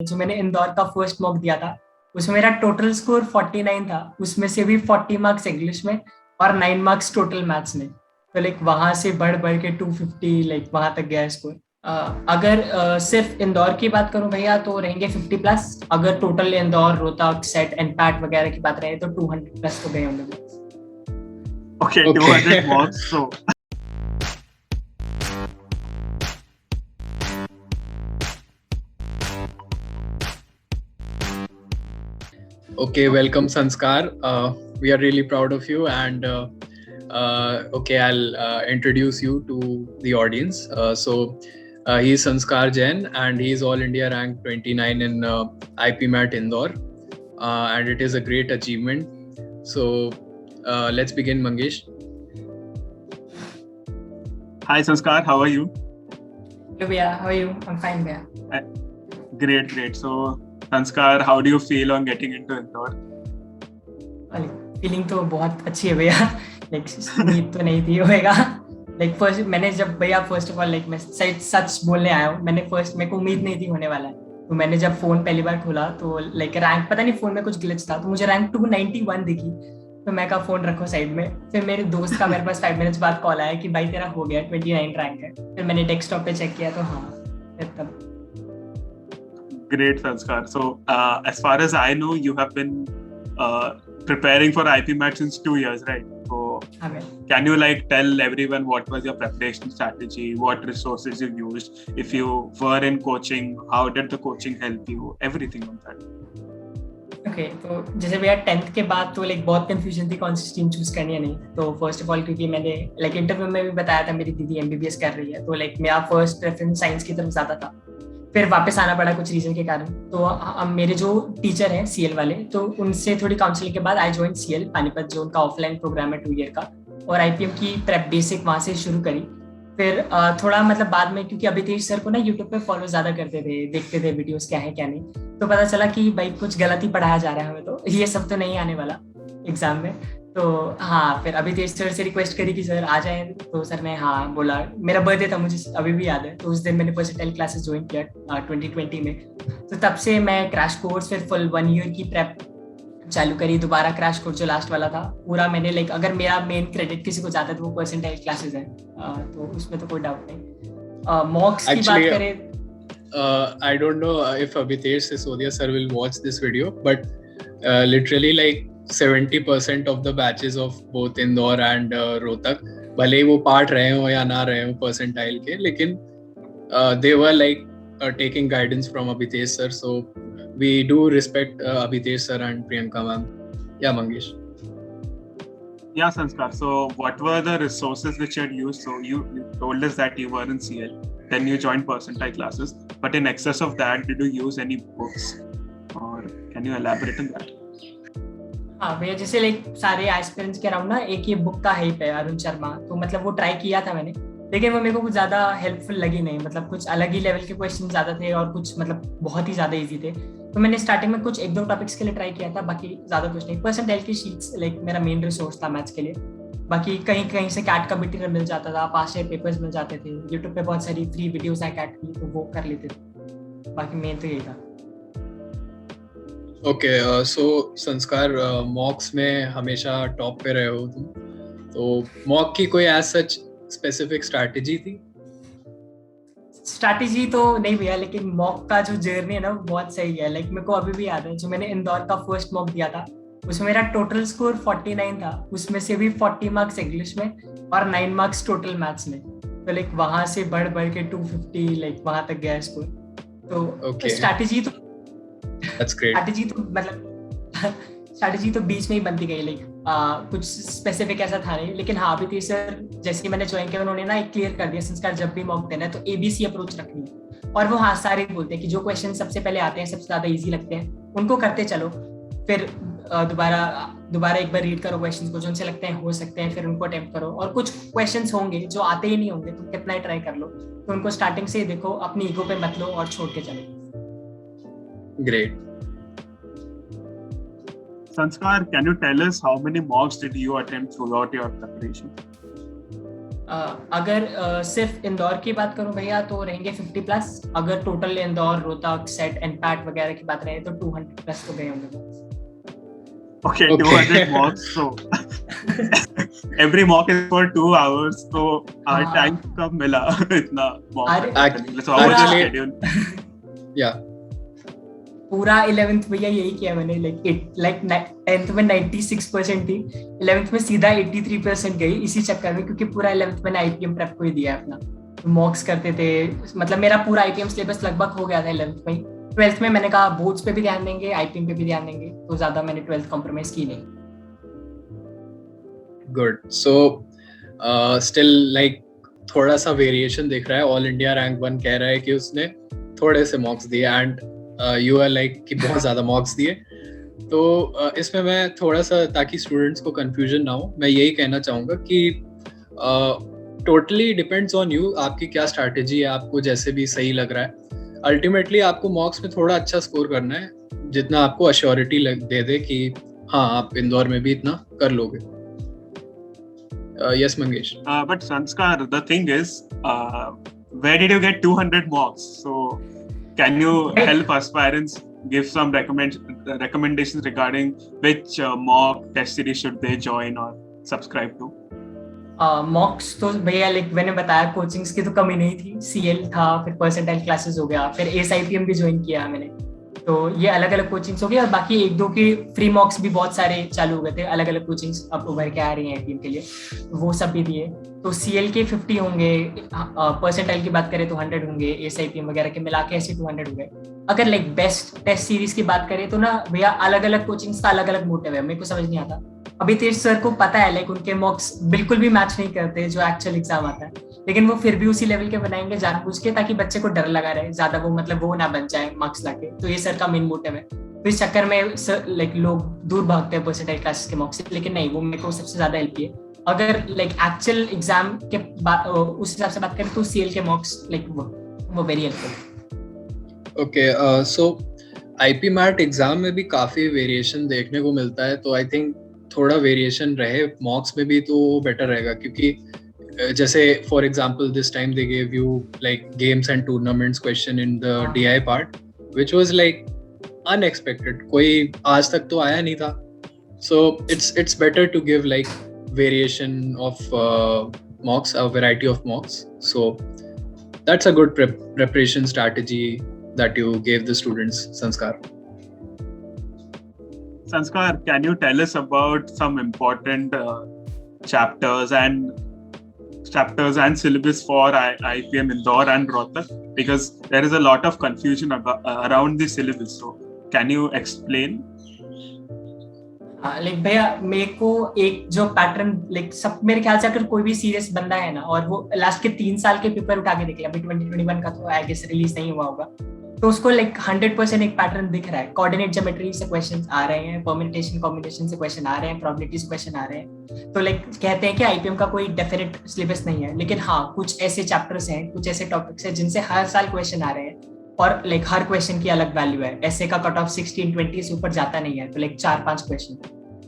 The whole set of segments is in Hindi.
जो मैंने इंदौर का फर्स्ट मॉक दिया था उसमें मेरा टोटल स्कोर 49 था। उसमें से भी 40 मार्क्स इंग्लिश में और 9 मार्क्स टोटल मैथ्स में। तो लाइक वहां से बढ़ बढ़ के 250 लाइक वहां तक गया स्कोर। अगर सिर्फ इंदौर की बात करूं भैया तो रहेंगे 50+। अगर total Indore Rohtak set and PAT वगैरह की बात रहे तो 200+ तो गए होंगे। Okay, 200 marks. So, Okay, welcome Sanskar. We are really proud of you, and okay, I'll introduce you to the audience. He is Sanskar Jain, and he is All India ranked 29 in IPMAT Indore, and it is a great achievement. So let's begin, Mangesh. hi Sanskar, how are you? Hello भैया, how are you? I'm fine भैया। Great. So, Sanskar, how do you feel on getting into Indore? Feeling तो बहुत अच्छी है भैया। लाइक उम्मीद तो नहीं थी होएगा। लाइक फर्स्ट मैंने जब भैया फर्स्ट ऑफ ऑल लाइक मैं सच बोलने आया हूँ। मेरे को उम्मीद नहीं थी होने वाला है। तो मैंने जब फोन पहली बार खोला तो लाइक रैंक पता नहीं फोन में कुछ ग्लिच था तो मुझे रैंक 291 दिखी। तो मैं कहा फोन रखो साइड में। फिर मेरे दोस्त का मेरे पास 5 मिनट्स बाद कॉल आया कि भाई तेरा हो गया 29 रैंक है। फिर मैंने डेस्कटॉप पे चेक किया तो हाँ फिर तब। Great, Sanskar. So, as far as I know, you have been preparing for IPMAT since 2 years, right? So, हाँ मैं can you like tell everyone what was your preparation strategy, what resources you used, if you were in coaching, how did the coaching help you, everything on that? Okay तो जैसे भैया 10th के बाद तो लाइक बहुत कंफ्यूजन थी कौन सी स्ट्रीम चूज करनी है नहीं। तो फर्स्ट ऑफ ऑल क्योंकि मैंने लाइक इंटरव्यू में भी बताया था मेरी दीदी एमबीबीएस कर रही है तो लाइक मेरा फर्स्ट प्रेफरेंस साइंस की तरफ ज्यादा था। फिर वापस आना पड़ा कुछ रीजन के कारण। तो अब मेरे जो टीचर हैं सीएल वाले तो उनसे थोड़ी काउंसलिंग के बाद आई ज्वाइन सीएल पानीपत जो उनका ऑफलाइन प्रोग्राम है 2 ईयर का। और आईपीएम की प्रेप बेसिक वहां से शुरू करी। फिर थोड़ा मतलब बाद में क्योंकि अभितेश सर को ना यूट्यूब पे फॉलो ज्यादा करते थे देखते थे वीडियोस क्या है क्या नहीं। तो पता चला कि भाई कुछ गलत ही पढ़ाया जा रहा है हमें तो ये सब तो नहीं आने वाला एग्जाम में। तो हाँ फिर अभितेश सर से रिक्वेस्ट करी कि सर आ जाएं। तो सर ने हाँ बोला। मेरा बर्थडे था मुझे अभी भी याद है तो उस दिन मैंने परसेंटाइल क्लासेस ज्वाइन किया 2020 में। तो तब से मैं क्रैश कोर्स फिर फुल 1 ईयर की प्रेप चालू करी। दोबारा क्रैश कोर्स जो लास्ट वाला था पूरा मैंने लाइक अगर मेरा मेन क्रेडिट किसी को जाता है तो वो परसेंटाइल क्लासेस है। तो उसमें तो कोई डाउट नहीं। मॉक्स की बात करें I don't know if Abhitesh Sisodia sir will watch this video, but literally like 70% of the batches of both Indore and Rohtak, भले ही वो पार्ट रहे हो या ना रहे हो परसेंटाइल के, लेकिन they were like taking guidance from Abhitesh sir, so we do respect Abhitesh sir and Priyanka ma'am. Yeah, Mangesh. Yeah, Sanskar. So, what were the resources which you had used? So, you told us that you were in CL, then you joined percentile classes. But in excess of that, did you use any books? Or can you elaborate on that? हाँ भैया जैसे लाइक सारे एस्पिरेंट्स के अराउंड ना एक ये बुक का हाइप है अरुण शर्मा। तो मतलब वो ट्राई किया था मैंने लेकिन वो मेरे को कुछ ज्यादा हेल्पफुल लगी नहीं। मतलब कुछ अलग ही लेवल के क्वेश्चन ज्यादा थे और कुछ मतलब बहुत ही ज्यादा इजी थे। तो मैंने स्टार्टिंग में कुछ 1-2 टॉपिक्स के लिए ट्राई किया था बाकी ज्यादा कुछ नहीं। परसेंटाइल की शीट्स लाइक मेरा मेन रिसोर्स था मैथ्स के लिए। बाकी कहीं कहीं से कैट का मटेरियल मिल जाता था पास ईयर पेपर्स मिल जाते थे यूट्यूब पे बहुत सारी फ्री वीडियोस हैं कैट की तो वो कर लेते थे। बाकी मेन तो यही था। Okay, so संस्कार मॉक्स में हमेशा टॉप पे रहे हो तुम, तो मॉक की कोई एज सच स्पेसिफिक स्ट्रैटेजी थी? स्ट्रैटेजी तो नहीं भैया लेकिन मॉक का जो जर्नी है ना वो बहुत सही है। लाइक मेरे को अभी भी याद है जो मैंने इंदौर का फर्स्ट मॉक दिया था उसमें मेरा टोटल स्कोर 49 था। उसमें से भी 40 मार्क्स इंग्लिश में और 9 मार्क्स टोटल मैथ्स में। तो लाइक वहां से बढ़ बढ़ के 250 लाइक वहां तक गया स्कोर। तो स्ट्रैटेजी तो That's great. स्ट्रैटेजी तो बीच में ही बनती गई लाइक कुछ स्पेसिफिक ऐसा था नहीं। लेकिन हाँ अभी सर जैसे ही मैंने ज्वाइन किया उन्होंने ना एक क्लियर कर दिया संस्कार जब भी मॉक देना है तो एबीसी अप्रोच रखनी है। और वो हाँ सारे बोलते हैं कि जो क्वेश्चन सबसे पहले आते हैं सबसे ज्यादा इजी लगते हैं उनको करते चलो। फिर दोबारा एक बार रीड करो क्वेश्चंस को जो उनसे लगते हैं हो सकते हैं फिर उनको अटेम्प्ट करो। और कुछ क्वेश्चंस होंगे जो आते ही नहीं होंगे तो कितना ही ट्राई कर लो। तो उनको स्टार्टिंग से ही देखो अपनी ईगो पे मत लो और छोड़ के चलो। Great. Sanskar, can you tell us how many mocks did you attempt throughout your preparation? अगर सिर्फ इंदौर की बात करूं भैया तो रहेंगे 50+। अगर total Indore, Rohtak, set and PAT वगैरह की बात रहे तो 200+ तो गए होंगे। Okay, 200 mocks. So every mock is for 2 hours. So our time कब मिला इतना mock? So how was the schedule? Yeah. पूरा 11th भैया यही किया मैंने। लाइक 10th में 96% थी, 11th में सीधा 83% गई इसी चक्कर में, क्योंकि पूरा 11th मैंने IPM प्रेप को ही दिया अपना। मॉक्स करते थे, मतलब मेरा पूरा IPM सिलेबस लगभग हो गया था 11th में। 12th में मैंने कहा बोर्ड्स पे भी ध्यान देंगे, IPM पे भी ध्यान देंगे, तो ज्यादा मैंने 12th कॉम्प्रोमाइज की नहीं। गुड। सो स्टिल लाइक थोड़ा सा वेरिएशन दिख रहा है। ऑल इंडिया रैंक 1 कह रहा है कि उसने थोड़े से मॉक्स दिए एंड यू आर लाइक कि बहुत ज्यादा मॉक्स दिए। तो इसमें मैं थोड़ा सा, ताकि स्टूडेंट्स को कंफ्यूजन ना हो, मैं यही कहना चाहूँगा कि टोटली डिपेंड्स ऑन यू, आपकी क्या स्ट्रैटेजी है, आपको जैसे भी सही लग रहा है। अल्टीमेटली आपको मॉक्स में थोड़ा अच्छा स्कोर करना है, जितना आपको अश्योरिटी दे दे कि हाँ आप इंदौर में भी इतना कर लोगे। Yes, Mangesh. But Sanskar, the thing is, where did you get 200 mocks? So, can you help aspirants give some recommendations regarding which mock test series should they join or subscribe to? मॉक्स तो भैया लाइक मैंने बताया, कोचिंग्स की तो कमी नहीं थी। CL था, फिर परसेंटाइल क्लासेस हो गया, फिर ASIPM भी ज्वाइन किया मैंने। तो ये अलग अलग कोचिंग्स हो गए, और बाकी 1-2 की फ्री मॉक्स भी बहुत सारे चालू हो गए थे। अलग अलग कोचिंग्स अब उभर के आ रही हैं IPM के लिए, वो सब भी दिए। तो CL के 50 होंगे, परसेंटाइल की बात करें तो 100 होंगे, ASIPM वगैरह के मिला के ऐसे 200 हो गए। अगर लाइक बेस्ट टेस्ट सीरीज की बात करें तो ना भैया अलग अलग कोचिंग्स का अलग अलग मोटिव है, मेरे को समझ नहीं आता। अभी तेज सर को पता है लाइक उनके मॉक्स बिल्कुल भी मैच नहीं करते जो एक्चुअल एग्जाम आता है, लेकिन वो फिर भी उसी लेवल के बनाएंगे जानबूझ के, ताकि बच्चे को डर लगा रहे ज्यादा, वो मतलब वो ना बन जाए मार्क्स लाके। तो ये सर का मेन मोटिव है। तो इस चक्कर में लाइक लोग दूर भागते हैं परसेंटाइल क्लासेस के मॉक्स से, लेकिन नहीं, वो मेरे को सबसे ज्यादा हेल्प किए। अगर लाइक एक्चुअल एग्जाम के उस हिसाब से बात करें तो CL के मॉक्स लाइक वो वेरी हेल्पफुल। ओके, सो IP मैट एग्जाम में भी काफी वेरिएशन देखने को मिलता है, तो आई थिंक थोड़ा वेरिएशन रहे मॉक्स में भी तो बेटर रहेगा। क्योंकि जैसे for example this time they gave you like games and tournaments question in the DI part, which was like unexpected, कोई आज तक तो आया नहीं था। So it's better to give like variation of mocks, a variety of mocks. So that's a good preparation strategy that you gave the students, Sanskar. Sanskar, can you tell us about some important chapters and syllabus for IPM Indore and Rohtak? Because there is a lot of confusion around the syllabus. So, can you explain? Like भैया मेरे को एक जो पैटर्न लाइक सब, मेरे ख्याल से अगर कोई भी सीरियस बंदा है ना और वो लास्ट के 3 साल के पेपर उठा के देख ले, अभी 2021 का तो आई गेस रिलीज नहीं हुआ होगा, तो उसको लाइक 100% एक पैटर्न दिख रहा है। कोऑर्डिनेट ज्योमेट्री से क्वेश्चंस आ रहे हैं, परम्यूटेशन कॉम्बिनेशन से क्वेश्चन आ रहे हैं, प्रोबेबिलिटीज क्वेश्चन आ रहे हैं। तो लाइक कहते हैं कि IPM का कोई डेफिनेट सिलेबस नहीं है, लेकिन हाँ कुछ ऐसे चैप्टर्स हैं, कुछ ऐसे टॉपिक्स हैं जिनसे हर साल क्वेश्चन आ रहे हैं, और लाइक हर क्वेश्चन की अलग वैल्यू है। ऐसे का कट ऑफ 16-20 से ऊपर जाता नहीं है, तो लाइक 4-5 क्वेश्चन,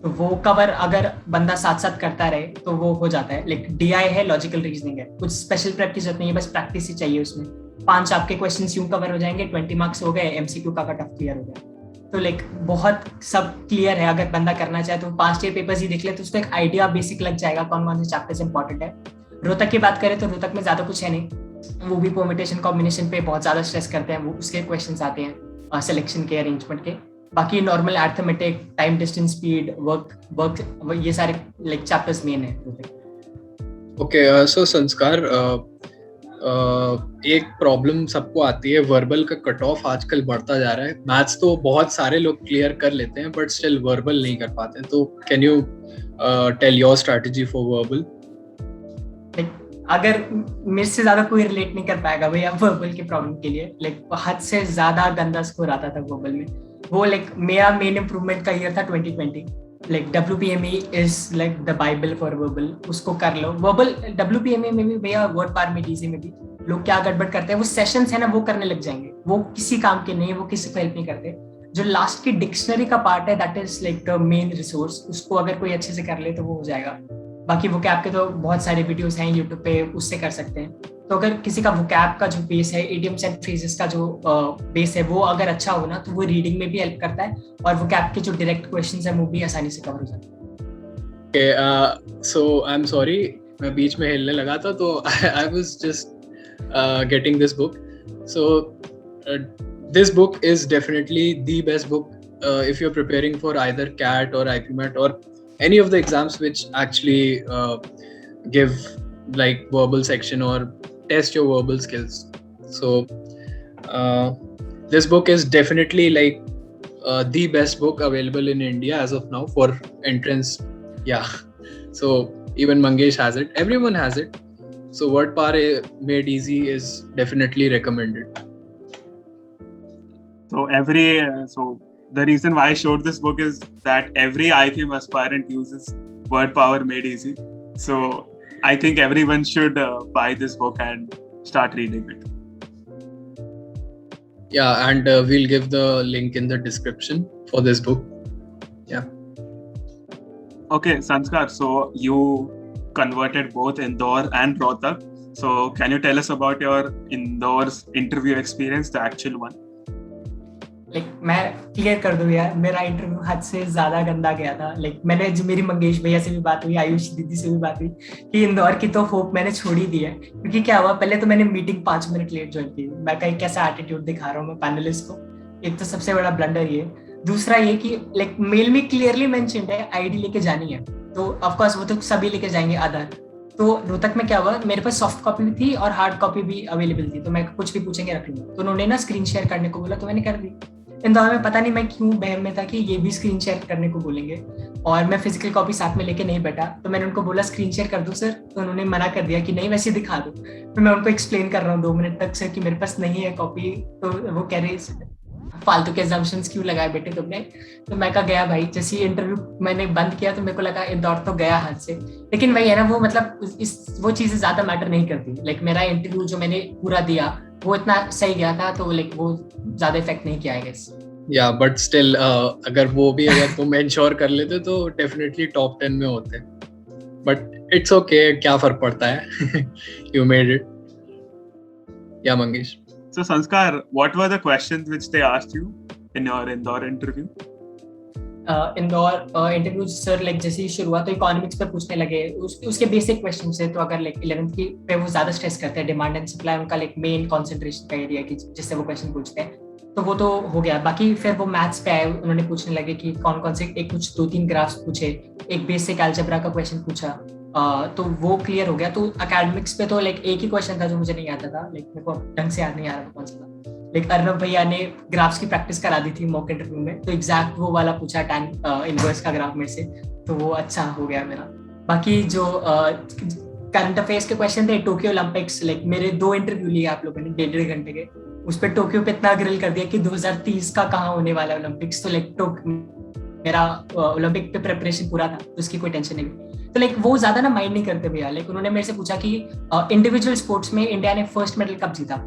तो वो कवर अगर बंदा साथ साथ करता रहे तो वो हो जाता है। लाइक DI है, लॉजिकल रीजनिंग है, कुछ स्पेशल प्रेप की जरूरत नहीं है, बस प्रैक्टिस ही चाहिए उसमें। 5 आपके क्वेश्चंस यूं कवर हो जाएंगे, 20 मार्क्स हो गए, MCQ का कट ऑफ क्लियर हो गया। तो लाइक बहुत सब क्लियर है। अगर बंदा करना चाहे तो 5 ईयर पेपर्स ही देख ले तो उसको एक आइडिया बेसिक लग जाएगा कौन कौन से चैप्टर्स इंपॉर्टेंट है। रोहतक की बात करें तो रोहतक में ज्यादा कुछ है नहीं, वो भी परम्यूटेशन कॉम्बिनेशन पे बहुत ज्यादा स्ट्रेस करते हैं, वो उसके क्वेश्चंस आते हैं सिलेक्शन के, अरेंजमेंट के। बाकी normal arithmetic, time distance speed, work ये सारे लाइक चैप्टर्स मेन है। ओके, सो संस्कार, एक प्रॉब्लम सबको आती है, वर्बल का कट ऑफ आजकल बढ़ता जा रहा है। मैथ्स तो बहुत सारे लोग क्लियर कर लेते हैं बट स्टिल वर्बल नहीं कर पाते, तो can you tell your strategy for verbal? अगर मेरे से ज्यादा कोई रिलेट नहीं कर पाएगा भैया वर्बल की प्रॉब्लम के लिए। लाइक हद से ज्यादा गंदा स्कोर आता था वर्बल में। वो लाइक मेरा मेन इम्प्रूवमेंट का ईयर था 2020। Like WPME is like the Bible for verbal, उसको कर लो। वर्बल WPME में भी भैया, वर्ड पार में, डीसी में भी लोग क्या गड़बड़ करते हैं, वो सेशंस है ना वो करने लग जाएंगे, वो किसी काम के नहीं, वो किसी को हेल्प नहीं करते। जो लास्ट की डिक्शनरी का पार्ट है that is like the main resource, उसको अगर कोई अच्छे से कर ले तो वो हो जाएगा। बाकी वोकैब के तो बहुत सारे वीडियोस हैं यूट्यूब पे, उससे कर सकते हैं। तो अगर किसी का वोकैब का जो बेस है, इडियम्स एंड फ्रेजेस का जो बेस है वो अगर अच्छा हो ना, तो वो रीडिंग में भी हेल्प करता है, और वोकैब के जो डायरेक्ट क्वेश्चंस हैं वो भी आसानी से कवर हो जाते हैं। Okay, so I'm sorry, मैं बीच में हिलने लगा था, तो I was just getting this book. So this book is definitely the best book if you're preparing for either CAT or IPMAT or any of the exams which actually give like verbal section or test your verbal skills. So this book is definitely like the best book available in India as of now for entrance. Yeah, so even Mangesh has it, everyone has it. So WordPower Made Easy is definitely recommended. So the reason why I showed this book is that every IPM aspirant uses WordPower Made Easy. So I think everyone should buy this book and start reading it. Yeah, and we'll give the link in the description for this book. Yeah. Okay, Sanskar, so you converted both Indore and Rohtak. So can you tell us about your Indore's interview experience, the actual one? मैं क्लियर कर दूं यार, मेरा इंटरव्यू हद से ज्यादा गंदा गया था। मैंने जो मेरी मंगेश भैया से भी बात हुई, आयुष दीदी से भी बात हुई कि इंदौर की तो होप मैंने छोड़ ही दी है। क्योंकि क्या हुआ, पहले तो मैंने मीटिंग 5 मिनट लेट ज्वाइन की। मैं कहीं कैसा एटीट्यूड दिखा रहा हूँ मैं पैनलिस्ट को, एक तो सबसे बड़ा ब्लंडर ये। दूसरा ये कि मेल में क्लियरली मेंशन्ड है आईडी लेके जानी है, तो ऑफकोर्स वो तो सभी लेके जाएंगे आधार। तो रोहतक में क्या हुआ, मेरे पास सॉफ्ट कॉपी भी थी और हार्ड कॉपी भी अवेलेबल थी, तो मैं कुछ भी पूछेंगे रख लूंगा। तो उन्होंने ना स्क्रीन शेयर करने को बोला, तो मैंने कर दी। इंदौर में पता नहीं मैं क्यों बहम में था कि ये भी स्क्रीन शेयर करने को बोलेंगे, और मैं फिजिकल कॉपी साथ में लेके नहीं बैठा। तो मैंने उनको बोला स्क्रीन शेयर कर दो सर, तो उन्होंने मना कर दिया कि नहीं वैसे दिखा दो। तो मैं उनको एक्सप्लेन कर रहा हूँ 2 मिनट तक सर कि मेरे पास नहीं है कॉपी। तो वो कह रहे फालतू के assumptions क्यों लगाए बेटे तुमने। तो मैं कहा गया भाई, जैसे ही इंटरव्यू मैंने बंद किया तो मेरे को लगा इंदौर तो गया हाथ से। लेकिन वही है ना, वो वो चीजें ज्यादा मैटर नहीं करती। मेरा इंटरव्यू जो मैंने पूरा दिया वो इतना सही गया था, तो वो ज्यादा इफेक्ट नहीं किया है। Yeah, but still अगर वो भी अगर तुम इंश्योर कर लेते तो डेफिनेटली टॉप 10 में होते। बट इट्स ओके, क्या फर्क पड़ता है। You made it. Yeah, Mangesh. So Sanskar, what were the questions which they asked you in your Indore interview? Indore interview sir जैसे ही शुरू हुआ तो इकोनॉमिक्स पे पूछने लगे, उसके बेसिक क्वेश्चन से। तो अगर 11th की पे वो ज्यादा स्ट्रेस करते हैं, डिमांड एंड सप्लाई उनका मेन कंसंट्रेशन का एरिया की जिससे वो क्वेश्चन पूछते हैं। तो वो तो हो गया। बाकी फिर वो मैथ्स पे आए, उन्होंने पूछने लगे कि कौन कौन से कुछ 2-3 ग्राफ्स पूछे, एक बेसिक अलजेब्रा का क्वेश्चन पूछा, तो वो क्लियर हो गया। तो एकेडमिक्स पे तो एक ही क्वेश्चन था जो मुझे नहीं आता था, मेरे को ढंग से याद नहीं आ रहा था कौन सा था। अर्नब भैया ने ग्राफ्स की प्रैक्टिस करा दी थी मॉक इंटरव्यू में, तो एग्जैक्ट वो वाला पूछा tan इनवर्स का ग्राफ में से, तो वो अच्छा हो गया मेरा। बाकी जो करंट अफेयर्स के क्वेश्चन थे, टोक्यो ओलंपिक्स मेरे 2 इंटरव्यू लिए आप लोगों ने 1.5 घंटे के, उस पर टोक्यो पे इतना ग्रिल कर दिया कि 2030 का कहाँ होने वाला है ओलंपिक्स। तो मेरा ओलंपिक पे प्रिपरेशन पूरा था, तो उसकी कोई टेंशन नहीं। तो वो ज्यादा ना माइंड नहीं करते भैया। उन्होंने मेरे से पूछा कि इंडिविजुअल स्पोर्ट्स में इंडिया ने फर्स्ट मेडल कब जीता।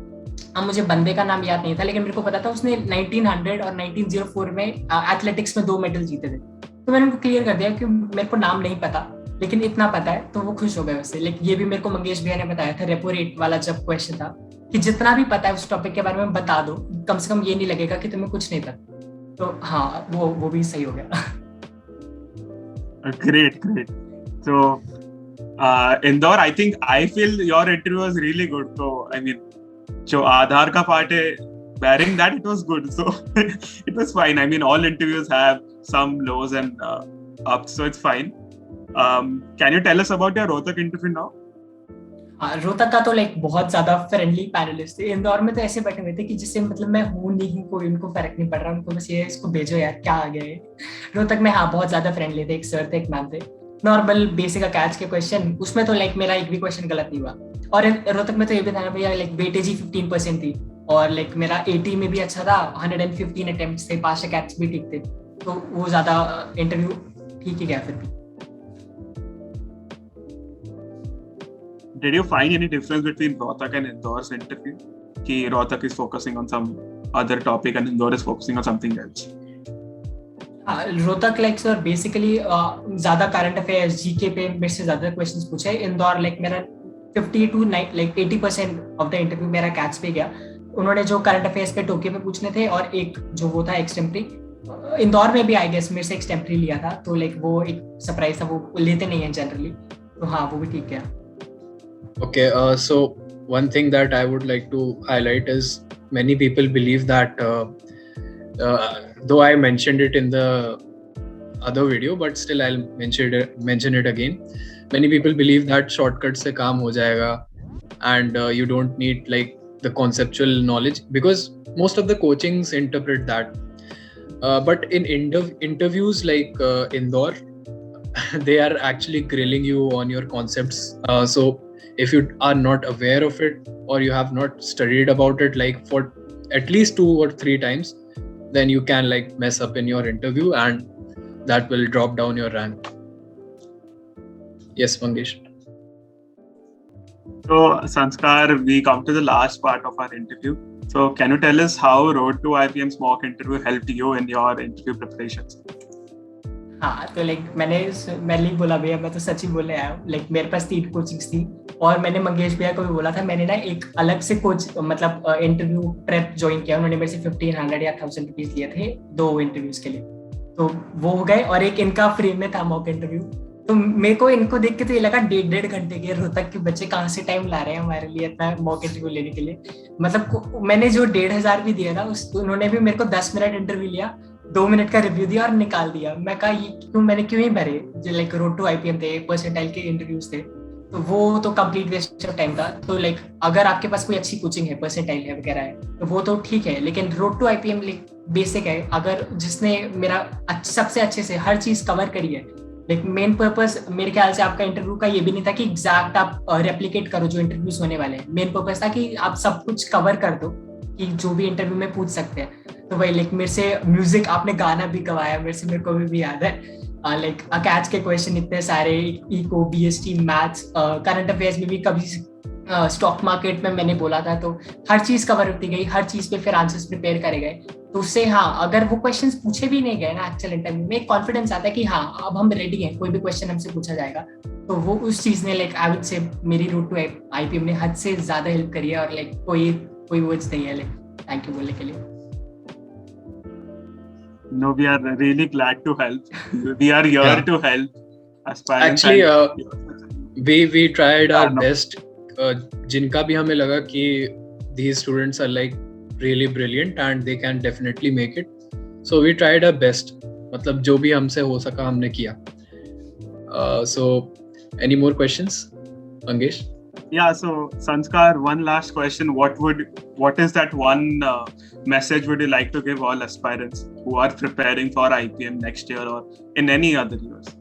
अब मुझे बंदे का नाम याद नहीं था, लेकिन मेरे को पता था उसने 1900 और 1904 में एथलेटिक्स में 2 मेडल जीते थे। तो मैंने उनको क्लियर कर दिया कि मेरे को नाम नहीं पता, लेकिन इतना पता है। तो वो खुश हो गए उससे। लेकिन ये भी मेरे को मंगेश भैया ने बताया था, रेपो रेट वाला जब क्वेश्चन था, कि जितना भी पता है उस टॉपिक के बारे में बता दो, कम से कम ये नहीं लगेगा कि तुम्हें कुछ नहीं पता। तो हाँ, वो भी सही हो गया। Great. So Indore, I feel your interview was really good. So I mean, जो आधार का पार्ट है, bearing that it was good, so it was fine. I mean, all interviews have some lows and ups, so it's fine. Can you tell us about your Rohtak interview now? Rohtak का तो बहुत ज्यादा फ्रेंडली पैनलिस्ट थे। इंदौर में तो ऐसे बैठे हुए थे कि जिससे मैं हूँ नहीं हूँ कोई उनको फर्क नहीं पड़ रहा, उनको बस ये इसको भेजो यार क्या आ गया है। रोहतक में बहुत ज्यादा फ्रेंडली थे, एक सर थे एक मैम थे। नॉर्मल बेसिक कैच के क्वेश्चन, उसमें तो मेरा एक भी क्वेश्चन गलत नहीं हुआ। और रोहतक में तो ये भी था ना भैया, वेटेज ही 15% थी, और मेरा 80 में भी अच्छा था, 115 अटेम्प्ट्स थे, 5 कैच भी ठीक थे, तो वो ज्यादा इंटरव्यू ठीक ही गया फिर भी। Did you find any difference between Rohtak and Indore's interview? कि Rohtak is focusing on some other topic and Indore is focusing on something else? हाँ, रोहतक लाइक सर बेसिकली ज्यादा करंट अफेयर्स जीके पे मेरे से ज्यादा क्वेश्चंस पूछे। इंदौर लाइक मेरा 50 to 9 like 80% of the interview मेरा कैच पे गया। उन्होंने जो करंट अफेयर्स पे टोके पे पूछने थे और एक जो वो था एक्सटेम्परी, इंदौर में भी आई गेस मेरे से एक्सटेम्परी लिया था, तो लाइक वो एक सरप्राइज था, वो लेते नहीं है जनरली, तो हाँ वो भी ठीक गया। Okay, so one thing that I would like to highlight is many people believe that, though I mentioned it in the other video, but still I'll mention it again. Many people believe that shortcut se kaam ho jayega, and you don't need like the conceptual knowledge, because most of the coachings interpret that. But in interviews like Indore, they are actually grilling you on your concepts. So if you are not aware of it, or you have not studied about it like for at least 2 or 3 times, then you can like mess up in your interview, and that will drop down your rank. Yes, Mangesh. So, Sanskar, we come to the last part of our interview. So, can you tell us how Road to IPM's mock interview helped you in your interview preparations? हाँ, तो लाइक मैंने नहीं बोला भैया, मैं तो सच ही बोले आया हूँ। लाइक मेरे पास 3 कोचिंग्स थी, और मैंने मंगेश भैया को भी बोला था, मैंने ना एक अलग से कोच मतलब इंटरव्यू प्रेप ज्वाइन किया। उन्होंने मेरे से 1500 या 1000 रुपीज लिए थे 2 इंटरव्यूज के लिए, तो वो हो गए। और एक इनका फ्री में था मॉक इंटरव्यू, तो मेरे को इनको देख के तो ये लगा 1.5 घंटे के रोहतक के बच्चे कहाँ से टाइम ला रहे हैं हमारे लिए इतना मॉक इंटरव्यू लेने के लिए। मतलब मैंने जो 1500 भी दिया ना, उन्होंने भी मेरे को 10 मिनट इंटरव्यू लिया, 2 मिनट का रिव्यू दिया और निकाल दिया। मैं कहा ये मैंने क्यों ही भरे, जो लाइक रोड टू आईपीएम थे, परसेंटाइल के इंटरव्यूज थे, तो वो तो कंप्लीट वेस्ट ऑफ टाइम था। तो लाइक अगर आपके पास कोई अच्छी कोचिंग है, परसेंटाइल है वगैरह है, तो वो तो ठीक है, लेकिन रोड टू आईपीएम बेसिक है। अगर जिसने मेरा सबसे अच्छे से हर चीज कवर करी है, लाइक मेन पर्पस मेरे ख्याल से आपका इंटरव्यू का ये भी नहीं था कि एग्जैक्ट आप रेप्लिकेट करो जो इंटरव्यूज होने वाले हैं। मेन पर्पस था कि आप सब कुछ कवर कर दो कि जो भी इंटरव्यू में पूछ सकते हैं। तो वही लाइक मेरे से म्यूजिक, आपने गाना भी गवाया मेरे को भी याद है। लाइक कैच के क्वेश्चन इतने सारे, eco, BST, maths, current affairs में भी कभी स्टॉक मार्केट में मैंने बोला था, तो हर चीज कवर होती गई, हर चीज पे फिर आंसर्स प्रिपेयर करे गए। तो उससे हाँ, अगर वो क्वेश्चंस पूछे भी नहीं गए ना एक्चुअल इंटरव्यू में, कॉन्फिडेंस आता है कि हाँ अब हम रेडी हैं, कोई भी क्वेश्चन हमसे पूछा जाएगा। तो वो उस चीज ने लाइक आई वुड से मेरी रूट टू आईपीएम ने हद से ज्यादा हेल्प करी है, और लाइक कोई वर्ड्स नहीं है लाइक थैंक यू बोलने के लिए। No, we are really glad to help. We are here to help aspirants. Actually, we tried our best. जिनका भी हमें लगा कि these students are like really brilliant and they can definitely make it. So we tried our best. मतलब जो भी हमसे हो सका हमने किया. So any more questions, Mangesh? Yeah, so Sanskar, one last question. What is that one message would you like to give all aspirants who are preparing for IPM next year or in any other years?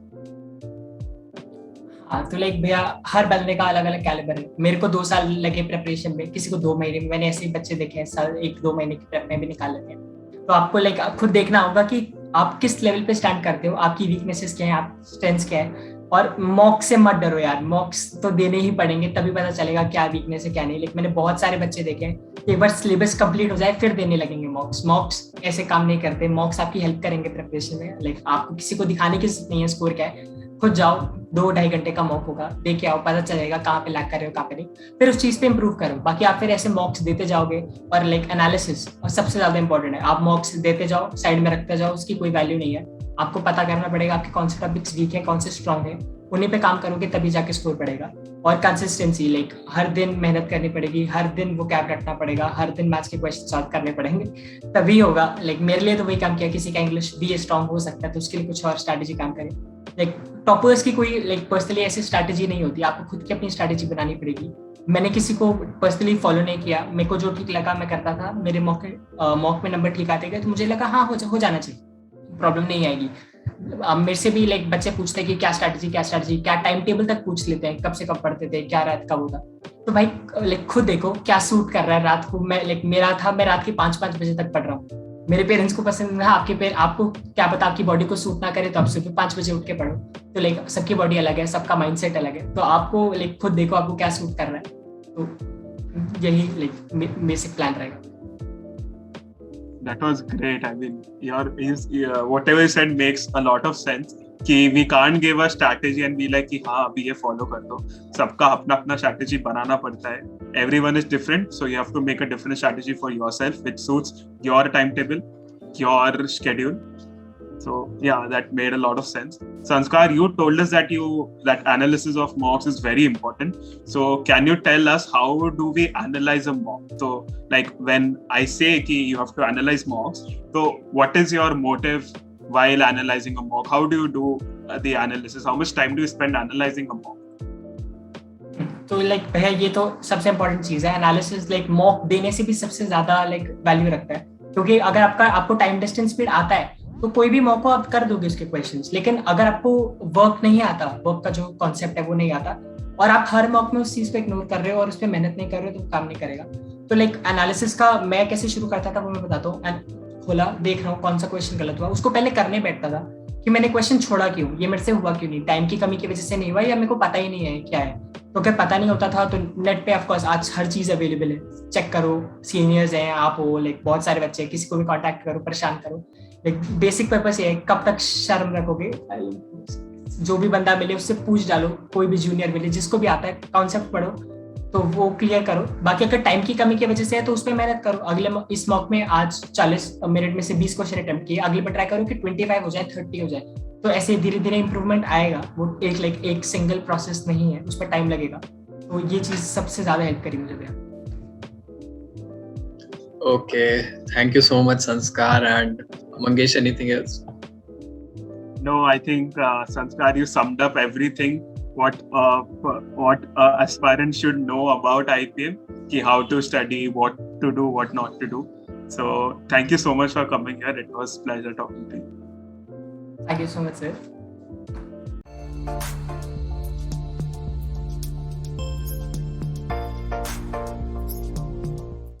हाँ, तो लाइक भैया हर बंदे का अलग अलग कैलिबर है। मेरे को 2 साल लगे प्रिपरेशन में, किसी को 2 महीने में। मैंने ऐसे ही बच्चे देखे हैं 1-2 महीने की प्रेप में भी निकाल लेते हैं। तो आपको लाइक खुद देखना होगा कि आप किस लेवल पे स्टैंड करते हो, आपकी वीकनेसेस क्या है, आप स्ट्रेंथ्स क्या है। और मॉक से मत डरो यार, मॉक्स तो देने ही पड़ेंगे, तभी पता चलेगा क्या वीकनेस है क्या नहीं। लेकिन मैंने बहुत सारे बच्चे देखे हैं, एक बार सिलेबस कंप्लीट हो जाए फिर देने लगेंगे मॉक्स ऐसे काम नहीं करते। मॉक्स आपकी हेल्प करेंगे प्रिपरेशन में। लाइक आपको किसी को दिखाने की जरूरत नहीं है स्कोर क्या है, खुद जाओ, 2-2.5 घंटे का मॉक होगा, देख के आओ, पता चलेगा कहाँ पे लैग कर रहे हो कहाँ पे नहीं, फिर उस चीज पे इंप्रूव करो। बाकी आप फिर ऐसे मॉक्स देते जाओगे, और लाइक एनालिसिस और सबसे ज्यादा इंपॉर्टेंट है, आप मॉक्स देते जाओ, साइड में रखते जाओ, उसकी कोई वैल्यू नहीं है। आपको पता करना पड़ेगा आपके कौन से टॉपिक्स वीक है, कौन से स्ट्रॉन्ग है, उन्हीं पे काम करोगे तभी जाके स्कोर पड़ेगा। और कंसिस्टेंसी, लाइक हर दिन मेहनत करनी पड़ेगी, हर दिन वो कैप रखना पड़ेगा, हर दिन मैथ्स के क्वेश्चन सॉल्व करने पड़ेंगे, तभी होगा। लाइक मेरे लिए तो वही काम किया। किसी का इंग्लिश भी स्ट्रॉन्ग हो सकता है तो उसके लिए कुछ और स्ट्रैटेजी काम करें। लाइक टॉपर्स की कोई लाइक पर्सनली ऐसी स्ट्रैटेजी नहीं होती, आपको खुद की अपनी स्ट्रैटेजी बनानी पड़ेगी। मैंने किसी को पर्सनली फॉलो नहीं किया, मेरे को जो ठीक लगा मैं करता था। मेरे मॉक में नंबर ठीक आते गए तो मुझे लगा हाँ हो जाना चाहिए, प्रॉब्लम नहीं आएगी। अब मेरे से भी लाइक बच्चे पूछते हैं कि क्या स्ट्रैटेजी, क्या टाइम टेबल तक पूछ लेते हैं, कब से कब पढ़ते थे, क्या रात कब होता। तो भाई लाइक खुद देखो क्या सूट कर रहा है रात को। मैं लाइक मैं रात के 5 बजे तक पढ़ रहा हूँ। मेरे पेरेंट्स को पसंद है, आपको क्या पता आपकी बॉडी को सूट ना करे, तो आप सुबह 5 बजे उठ के पढ़ो। तो लाइक सबकी बॉडी अलग है, सबका माइंडसेट अलग है, तो आपको लाइक खुद देखो आपको क्या सूट कर रहा है। तो यही लाइक बेसिक प्लान रहेगा। That was great. I mean, whatever you said makes a lot of sense. कि we can't give a strategy and be like कि हाँ अभी ये follow कर दो. सबका अपना अपना strategy बनाना पड़ता है. Everyone is different, so you have to make a different strategy for yourself which suits your timetable, your schedule. So yeah, that made a lot of sense. Sanskar, you told us that analysis of mocks is very important. So can you tell us how do we analyze a mock? So like when I say कि you have to analyze mocks, so what is your motive while analyzing a mock? How do you do the analysis? How much time do you spend analyzing a mock? तो लाइक भैया ये तो सबसे इम्पोर्टेंट चीज है. एनालिसिस लाइक मॉक देने से भी सबसे ज्यादा लाइक वैल्यू रखता है, क्योंकि अगर आपको टाइम डिस्टेंस स्पीड आता है तो कोई भी मॉक को आप कर दोगे उसके क्वेश्चंस. लेकिन अगर आपको वर्क नहीं आता, वर्क का जो कॉन्सेप्ट है वो नहीं आता, और आप हर मॉक में उस चीज को इग्नोर कर रहे हो और उस पर मेहनत नहीं कर रहे हो, तो काम नहीं करेगा. तो लाइक एनालिसिस का मैं कैसे शुरू करता था वो मैं बताता हूँ. खोला, देख रहा हूँ कौन सा क्वेश्चन गलत हुआ, उसको पहले करने बैठता था कि मैंने क्वेश्चन छोड़ा क्यों, ये मेरे से हुआ क्यों नहीं, टाइम की कमी की वजह से नहीं हुआ या मेरे को पता ही नहीं है क्या है. तो अगर पता नहीं होता था तो नेट पे ऑफकोर्स आज हर चीज अवेलेबल है, चेक करो. सीनियर्स हैं, आप हो, लाइक बहुत सारे बच्चे, किसी को भी कांटेक्ट करो, परेशान करो. लाइक बेसिक पर्पस ये है, कब तक शर्म रखोगे. जो भी बंदा मिले उससे पूछ डालो, कोई भी जूनियर मिले, जिसको भी आता है कॉन्सेप्ट पढ़ो तो वो क्लियर करो. बाकी अगर टाइम की कमी की वजह से है तो उस पर मेहनत करो. अगले इस मॉक में आज 40 मिनट में से 20 क्वेश्चन अटेम्प्ट किए, अगले पर ट्राई करो कि 25 हो जाए, 30 हो जाए. तो ऐसे धीरे धीरे इंप्रूवमेंट आएगा. वो एक सिंगल प्रोसेस नहीं है, उस पर टाइम लगेगा. तो ये चीज सबसे ज्यादा हेल्प करी मुझे भैया. Okay, thank you so much, Sanskar. And Mangesh, anything else? No, I think Sanskar, you summed up everything. What aspirants should know about IPM, ki how to study, what to do, what not to do. So thank you so much for coming here. It was a pleasure talking to you. Thank you so much, sir.